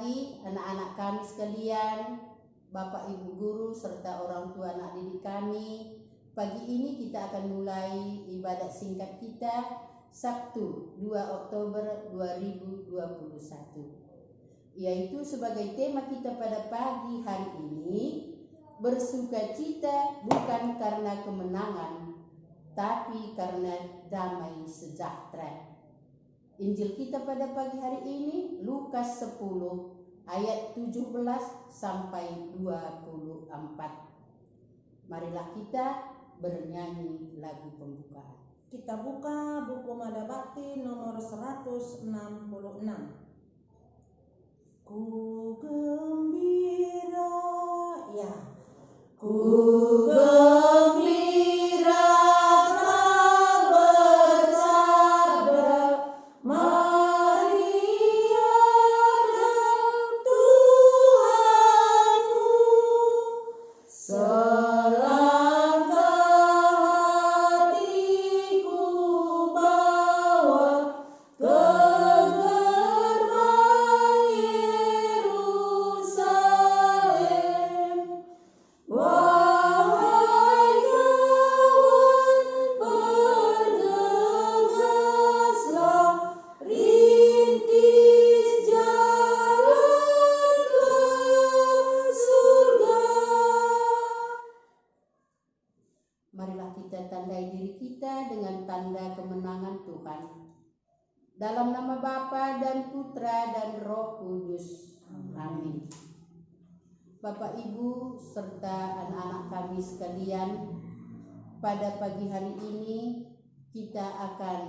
pagi anak-anak kami sekalian, Bapak Ibu guru serta orang tua anak didik kami. Pagi ini kita akan mulai ibadat singkat kita Sabtu 2 Oktober 2021. Yaitu sebagai tema kita pada pagi hari ini, bersukacita bukan karena kemenangan, tapi karena damai sejahtera. Injil kita pada pagi hari ini Lukas 10 ayat 17 sampai 24. Marilah kita bernyanyi lagu pembukaan. Kita buka buku Mada Bakti nomor 166. Ku gembira, ya. Ku gembira dalam nama Bapa dan Putra dan Roh Kudus. Amin. Bapak Ibu serta anak-anak kami sekalian, pada pagi hari ini kita akan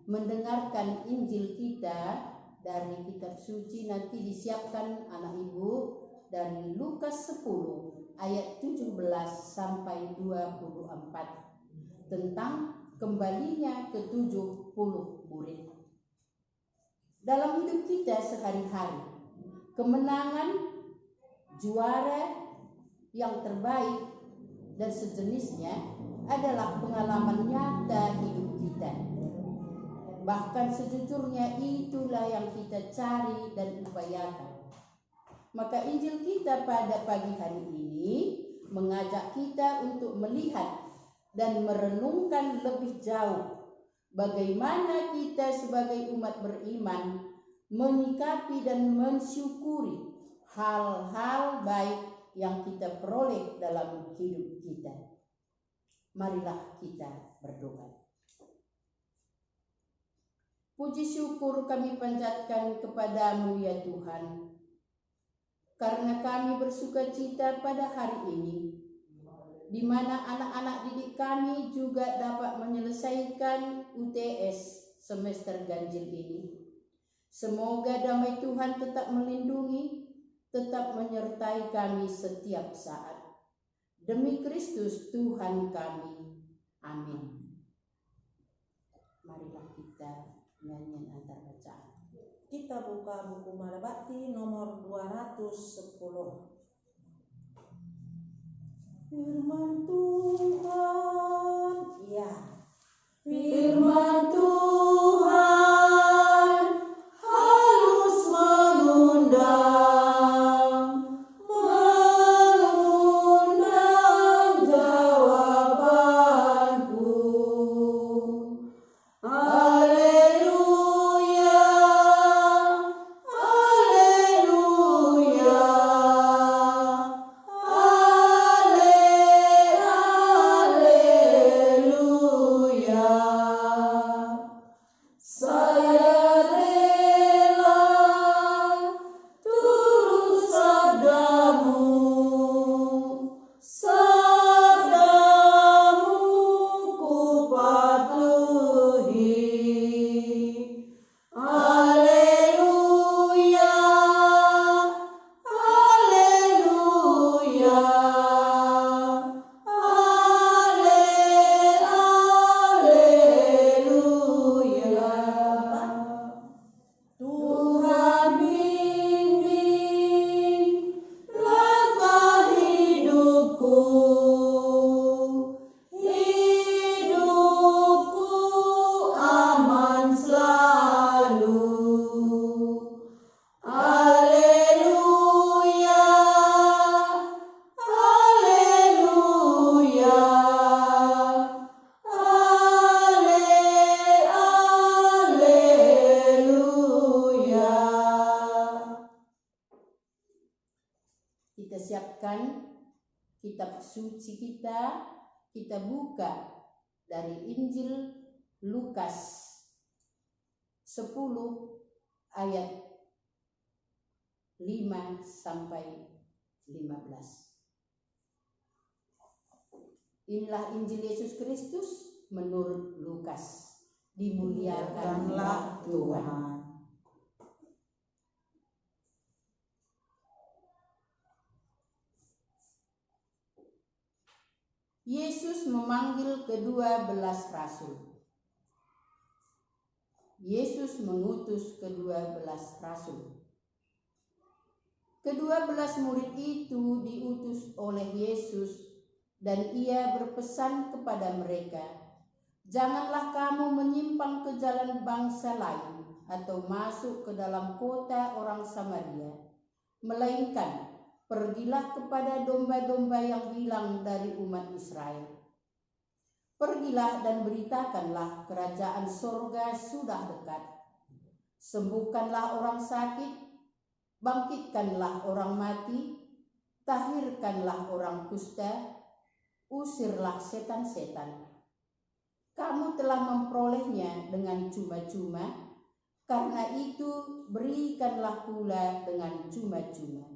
mendengarkan Injil kita dari kitab suci. Nanti disiapkan anak Ibu dari Lukas 10 ayat 17 sampai 24 tentang kembalinya ke-70 murid. Dalam hidup kita sehari-hari, kemenangan, juara yang terbaik dan sejenisnya adalah pengalaman nyata hidup kita. Bahkan sejujurnya itulah yang kita cari dan upayakan. Maka Injil kita pada pagi hari ini mengajak kita untuk melihat dan merenungkan lebih jauh bagaimana kita sebagai umat beriman menyikapi dan mensyukuri hal-hal baik yang kita peroleh dalam hidup kita. Marilah kita berdoa. Puji syukur kami panjatkan kepadamu ya Tuhan, karena kami bersukacita pada hari ini, di mana anak-anak didik kami juga dapat menyelesaikan UTS semester ganjil ini. Semoga damai Tuhan tetap melindungi, tetap menyertai kami setiap saat. Demi Kristus Tuhan kami. Amin. Marilah kita nyanyian antar bacaan. Kita buka buku Mada Bakti nomor 210. Firman Tuhan, ya. Firman Tuhan halus mengundang jawabanku. Haleluya, haleluya. suci kita buka dari Injil Lukas 10 ayat 5 sampai 15. Inilah Injil Yesus Kristus menurut Lukas. Dimuliakanlah Tuhan. Yesus memanggil ke-12 rasul. Yesus mengutus ke-12 rasul. Ke-12 murid itu diutus oleh Yesus dan ia berpesan kepada mereka, "Janganlah kamu menyimpang ke jalan bangsa lain atau masuk ke dalam kota orang Samaria, melainkan pergilah kepada domba-domba yang hilang dari umat Israel. Pergilah dan beritakanlah kerajaan sorga sudah dekat. Sembuhkanlah orang sakit, bangkitkanlah orang mati, tahirkanlah orang kusta, usirlah setan-setan. Kamu telah memperolehnya dengan cuma-cuma, karena itu berikanlah pula dengan cuma-cuma.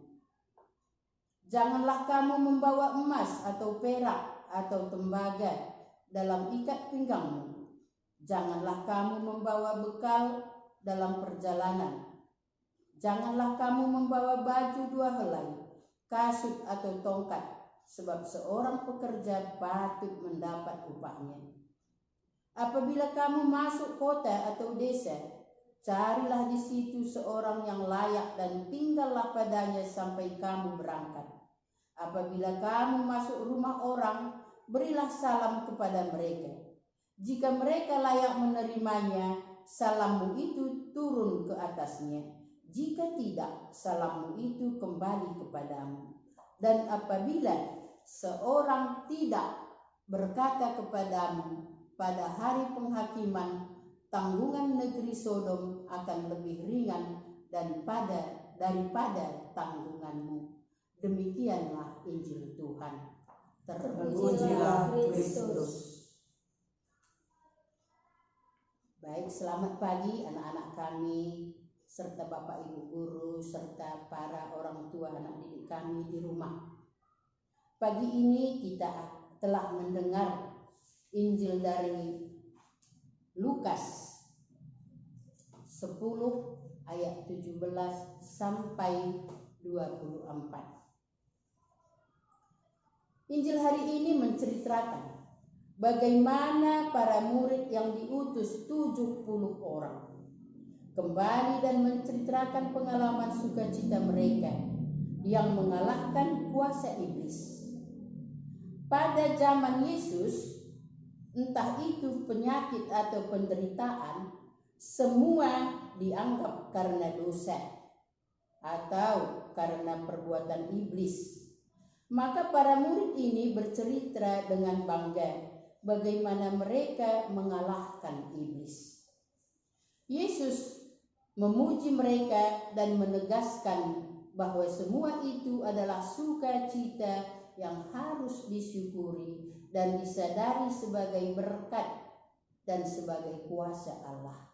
Janganlah kamu membawa emas atau perak atau tembaga dalam ikat pinggangmu. Janganlah kamu membawa bekal dalam perjalanan. Janganlah kamu membawa baju 2 helai, kasut atau tongkat, sebab seorang pekerja patut mendapat upahnya. Apabila kamu masuk kota atau desa, carilah di situ seorang yang layak dan tinggallah padanya sampai kamu berangkat. Apabila kamu masuk rumah orang, berilah salam kepada mereka. Jika mereka layak menerimanya, salammu itu turun ke atasnya. Jika tidak, salammu itu kembali kepadamu. Dan apabila seorang tidak berkata kepadamu, pada hari penghakiman, tanggungan negeri Sodom akan lebih ringan daripada tanggunganmu. Demikianlah Injil Tuhan. Terpujilah Kristus. Baik, selamat pagi anak-anak kami, serta Bapak Ibu guru, serta para orang tua anak didik kami di rumah. Pagi ini kita telah mendengar Injil dari Lukas 10 ayat 17 sampai 24. Injil hari ini menceritakan bagaimana para murid yang diutus 70 orang kembali dan menceritakan pengalaman sukacita mereka yang mengalahkan kuasa iblis. Pada zaman Yesus, entah itu penyakit atau penderitaan, semua dianggap karena dosa atau karena perbuatan iblis. Maka para murid ini bercerita dengan bangga bagaimana mereka mengalahkan iblis. Yesus memuji mereka dan menegaskan bahwa semua itu adalah sukacita yang harus disyukuri dan disadari sebagai berkat dan sebagai kuasa Allah.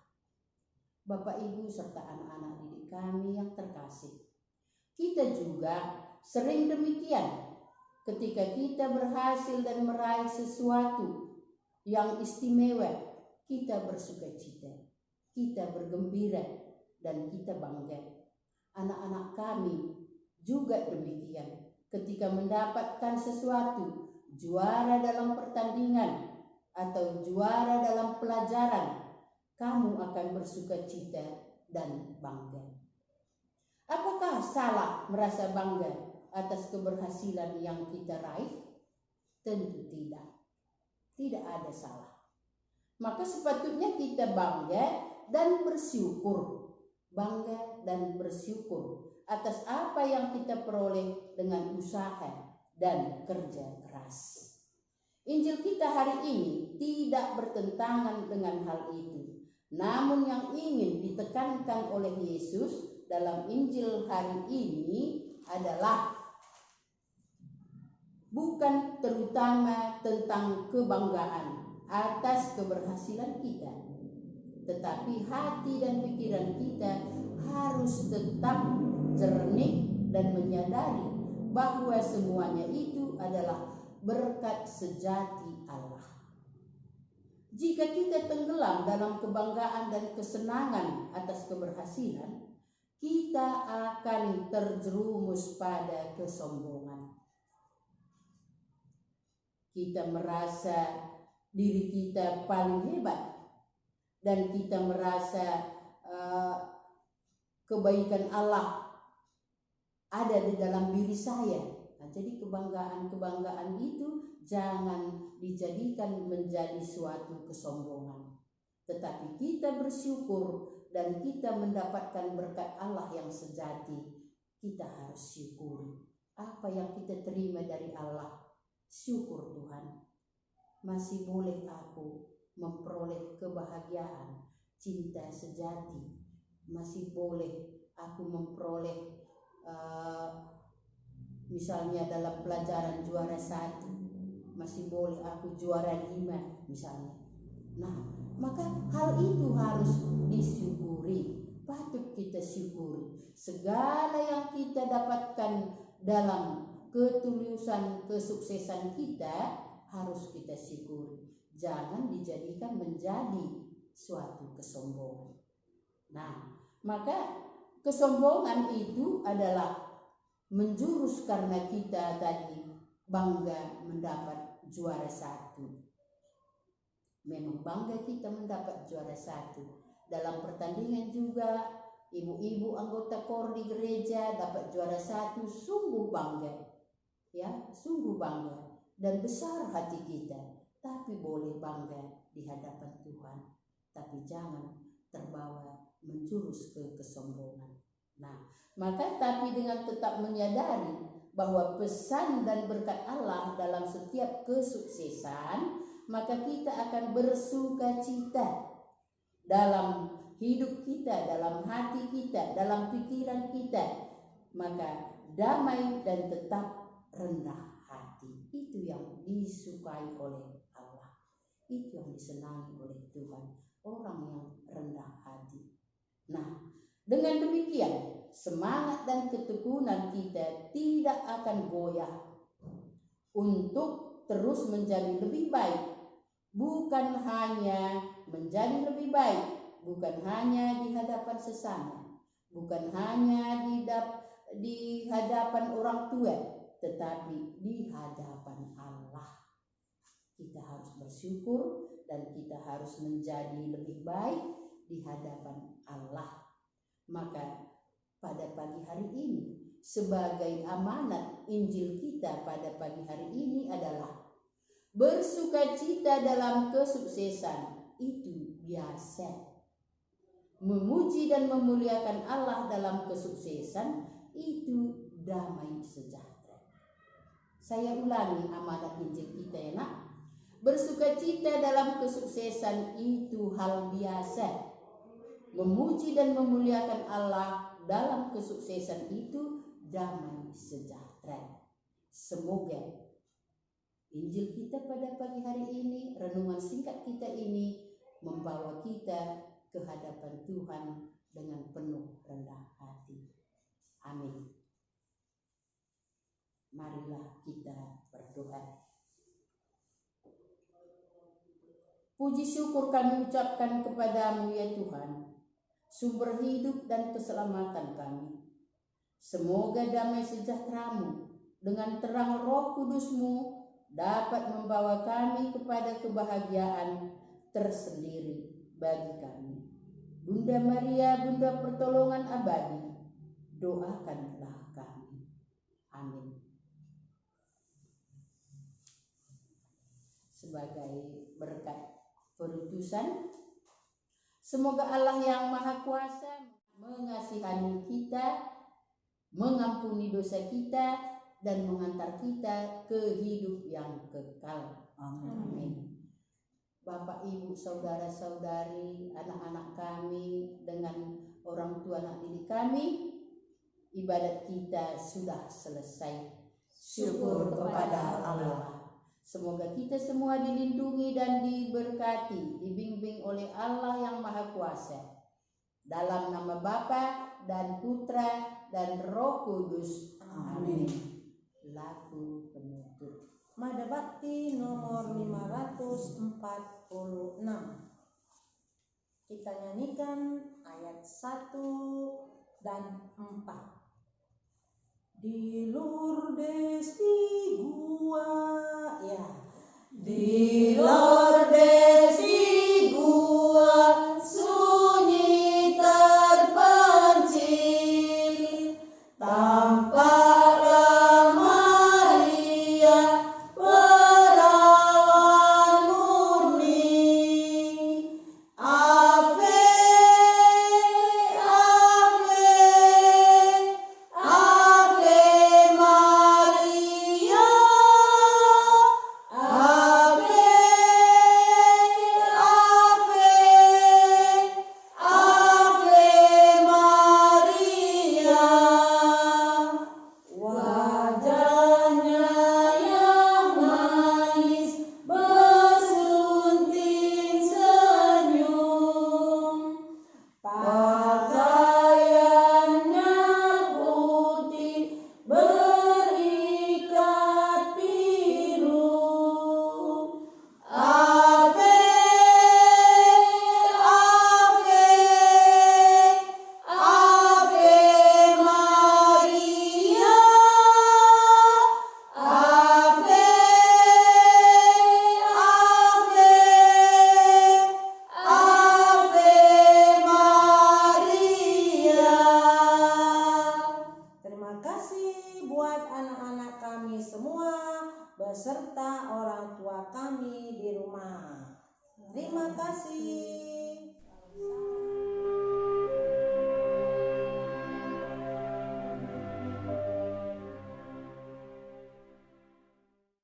Bapak, Ibu, serta anak-anak didik kami yang terkasih, kita juga sering demikian ketika kita berhasil dan meraih sesuatu yang istimewa, kita bersukacita, kita bergembira, dan kita bangga. Anak-anak kami juga demikian ketika mendapatkan sesuatu, juara dalam pertandingan atau juara dalam pelajaran, kamu akan bersukacita dan bangga. Apakah salah merasa bangga atas keberhasilan yang kita raih? Tentu tidak. Tidak ada salah. Maka sepatutnya kita bangga dan bersyukur. Bangga dan bersyukur atas apa yang kita peroleh dengan usaha dan kerja keras. Injil kita hari ini tidak bertentangan dengan hal itu. Namun yang ingin ditekankan oleh Yesus dalam Injil hari ini adalah bukan terutama tentang kebanggaan atas keberhasilan kita, tetapi hati dan pikiran kita harus tetap jernih dan menyadari bahwa semuanya itu adalah berkat sejati Allah. Jika kita tenggelam dalam kebanggaan dan kesenangan atas keberhasilan, kita akan terjerumus pada kesombongan. Kita merasa diri kita paling hebat dan kita merasa kebaikan Allah ada di dalam diri saya. Nah, jadi kebanggaan itu jangan dijadikan menjadi suatu kesombongan. Tetapi kita bersyukur dan kita mendapatkan berkat Allah yang sejati. Kita harus syukuri apa yang kita terima dari Allah. Syukur Tuhan, masih boleh aku memperoleh kebahagiaan, cinta sejati. Masih boleh aku memperoleh misalnya dalam pelajaran juara 1, masih boleh aku juara 5 misalnya. Nah, maka hal itu harus disyukuri, patut kita syukuri. Segala yang kita dapatkan dalam ketulusan kesuksesan kita harus kita syukuri. Jangan dijadikan menjadi suatu kesombongan. Nah, maka kesombongan itu adalah menjurus karena kita tadi bangga mendapat juara 1. Memang bangga kita mendapat juara 1. Dalam pertandingan juga ibu-ibu anggota KOR di gereja dapat juara 1, sungguh bangga. Ya, sungguh bangga dan besar hati kita. Tapi boleh bangga di hadapan Tuhan, tapi jangan terbawa menjurus ke kesombongan. Nah, maka tapi dengan tetap menyadari bahwa pesan dan berkat Allah dalam setiap kesuksesan, maka kita akan bersukacita dalam hidup kita, dalam hati kita, dalam pikiran kita. Maka damai dan tetap rendah hati. Itu yang disukai oleh Allah. Itu yang disenangi oleh Tuhan. Orang yang rendah hati. Nah, dengan demikian semangat dan ketekunan kita tidak akan goyah untuk terus menjadi lebih baik. Bukan hanya menjadi lebih baik, bukan hanya di hadapan sesama, bukan hanya di hadapan orang tua, tetapi di hadapan Allah. Kita harus bersyukur dan kita harus menjadi lebih baik di hadapan Allah. Maka pada pagi hari ini, sebagai amanat Injil kita pada pagi hari ini adalah bersukacita dalam kesuksesan itu biasa. Memuji dan memuliakan Allah dalam kesuksesan itu damai sejahtera. Saya ulangi amanat Injil kita ya nak. Bersukacita dalam kesuksesan itu hal biasa. Memuji dan memuliakan Allah dalam kesuksesan itu damai sejahtera. Semoga Injil kita pada pagi hari ini, renungan singkat kita ini membawa kita ke hadapan Tuhan dengan penuh rendah hati. Amin. Marilah kita berdoa. Puji syukur kami ucapkan kepadamu ya Tuhan, sumber hidup dan keselamatan kami. Semoga damai sejahtera-Mu dengan terang Roh Kudus-Mu dapat membawa kami kepada kebahagiaan tersendiri bagi kami. Bunda Maria, Bunda pertolongan abadi, doakanlah kami. Amin. Sebagai berkat perutusan, semoga Allah yang Maha Kuasa mengasihani kita, mengampuni dosa kita, dan mengantar kita ke hidup yang kekal. Amin. Bapak, Ibu, saudara-saudari, anak-anak kami, dengan orang tua anak didik kami, ibadat kita sudah selesai. Syukur kepada Allah. Semoga kita semua dilindungi dan diberkati, dibimbing oleh Allah yang Maha Kuasa. Dalam nama Bapa dan Putra dan Roh Kudus. Amin. Lagu penutup. Mada Bakti nomor 546. Kita nyanyikan ayat 1 dan 4. Di Lourdes di gua, ya. Di Lourdes di gua sunyi terpencil, tampaklah Maria perawan murni. Ave, Ave, Ave Maria, Ave, Ave, Ave Maria. Wajahnya yang manis bersunting senyum, pakaiannya putih berikat biru. Ave, Ave, Ave Maria, Ave, Ave, Ave Maria. Terima kasih buat anak-anak kami semua beserta orang tua kami di rumah. Terima kasih.